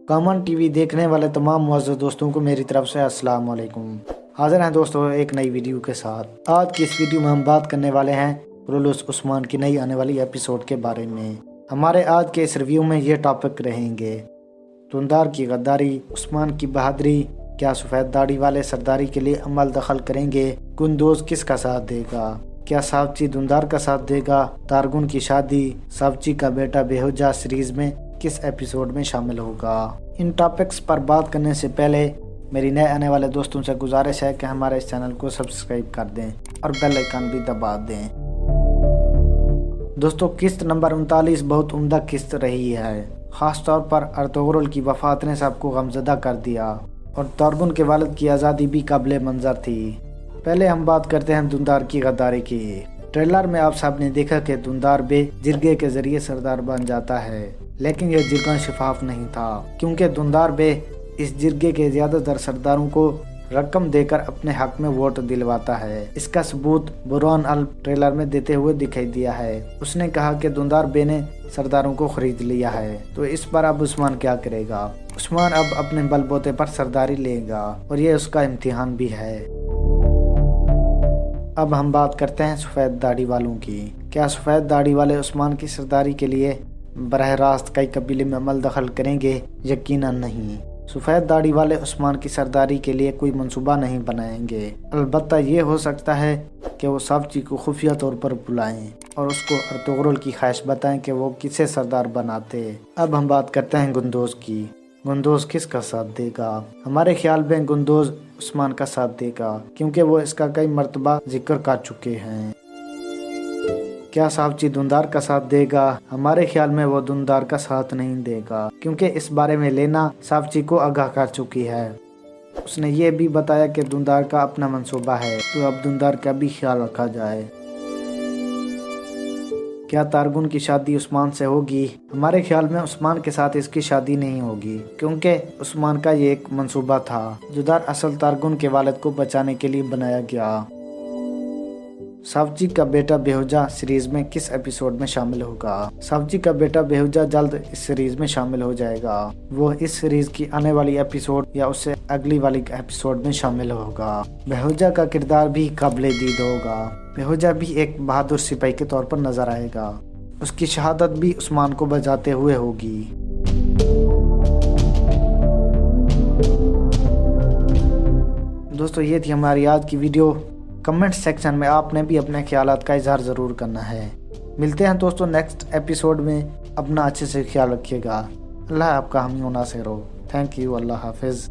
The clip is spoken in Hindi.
कॉमन टीवी देखने वाले तमाम मुअज़्ज़ज़ दोस्तों को मेरी तरफ से अस्सलाम वालेकुम। हाज़िर हैं दोस्तों एक नई वीडियो के साथ। आज की इस वीडियो में हम बात करने वाले हैं रुल-उस उस्मान की नई आने वाली एपिसोड के बारे में। हमारे आज के इस रिव्यू में ये टॉपिक रहेंगे: दुंदार की गद्दारी, उस्मान की बहादुरी, क्या सफ़ेद दाढ़ी वाले सरदारी के लिए अमल दखल करेंगे, गुंदोज किसका साथ देगा, क्या सावची दुंदार का साथ देगा, तारगुन की शादी, सावची का बेटा बेहुजा सीरीज में किस एपिसोड में शामिल होगा। इन टॉपिक्स पर बात करने से पहले मेरी नए आने वाले दोस्तों से गुजारिश है कि हमारे इस चैनल को सब्सक्राइब कर दें और बेल आइकन भी दबा दें। दोस्तों, किस्त नंबर 39 बहुत उम्दा किस्त रही है। ख़ास तौर पर अर्तुगरुल की वफ़ात ने सबको गमज़दा कर दिया और तारगुन के वालिद की आज़ादी भी काबिल मंजर थी। पहले हम बात करते हैं दुंदार की गद्दारी की। ट्रेलर में आप सब ने देखा कि दुंदार बे जिरगे के जरिए सरदार बन जाता है, लेकिन यह जिरगा शफाफ नहीं था, क्योंकि दुंदार बे इस जिरगे के ज़्यादातर सरदारों को रकम देकर अपने हक में वोट दिलवाता है। इसका सबूत बुरहान अल ट्रेलर में देते हुए दिखाई दिया है। उसने कहा कि दुंदार बे ने सरदारों को खरीद लिया है, तो इस पर अब उस्मान क्या करेगा। उस्मान अब अपने बलबूते पर सरदारी लेगा और ये उसका इम्तिहान भी है। अब हम बात करते हैं सफ़ेद दाढ़ी वालों की। क्या सफ़ेद दाढ़ी वाले उस्मान की सरदारी के लिए बरह रास्त कई कबीले में अमल दखल करेंगे? यकीनन नहीं। सफ़ेद दाढ़ी वाले उस्मान की सरदारी के लिए कोई मंसूबा नहीं बनाएंगे। अलबत्ता ये हो सकता है कि वो सावची को खुफिया तौर पर बुलाएं और उसको अर्तुगरुल की ख्वाहिश बताएं कि वो किसे सरदार बनाते। अब हम बात करते हैं गुंदोज की। गुंदोज किसका साथ देगा? हमारे ख्याल में गुंदोज उस्मान का साथ देगा, क्योंकि वो इसका कई मर्तबा जिक्र कर चुके हैं। क्या सावची दुंदार का साथ देगा? हमारे ख्याल में वो दुंदार का साथ नहीं देगा, क्योंकि इस बारे में लेना सावची को आगाह कर चुकी है। उसने ये भी बताया कि दुंदार का अपना मंसूबा है, तो अब दुंदार का भी ख्याल रखा जाए। क्या तारगुन की शादी उस्मान से होगी? हमारे ख्याल में उस्मान के साथ इसकी शादी नहीं होगी, क्योंकि उस्मान का ये एक मंसूबा था जो दरअसल तारगुन के वालिद को बचाने के लिए बनाया गया। सावची का बेटा बेहुजा सीरीज में किस एपिसोड में शामिल होगा? सावची का बेटा बेहुजा जल्द इस सीरीज में शामिल हो जाएगा। वो इस सीरीज की आने वाली एपिसोड या उससे अगली वाली एपिसोड में शामिल होगा। बेहुजा का किरदार भी काबिल दीद होगा। बेहुजा भी एक बहादुर सिपाही के तौर पर नजर आएगा। उसकी शहादत भी उस्मान को बचाते हुए होगी। दोस्तों, ये थी हमारी आज की वीडियो। कमेंट सेक्शन में आपने भी अपने ख्यालात का इजहार ज़रूर करना है। मिलते हैं दोस्तों नेक्स्ट एपिसोड में। अपना अच्छे से ख्याल रखिएगा। अल्लाह आपका हामी व नासिर हो। Thank you. अल्लाह हाफिज़।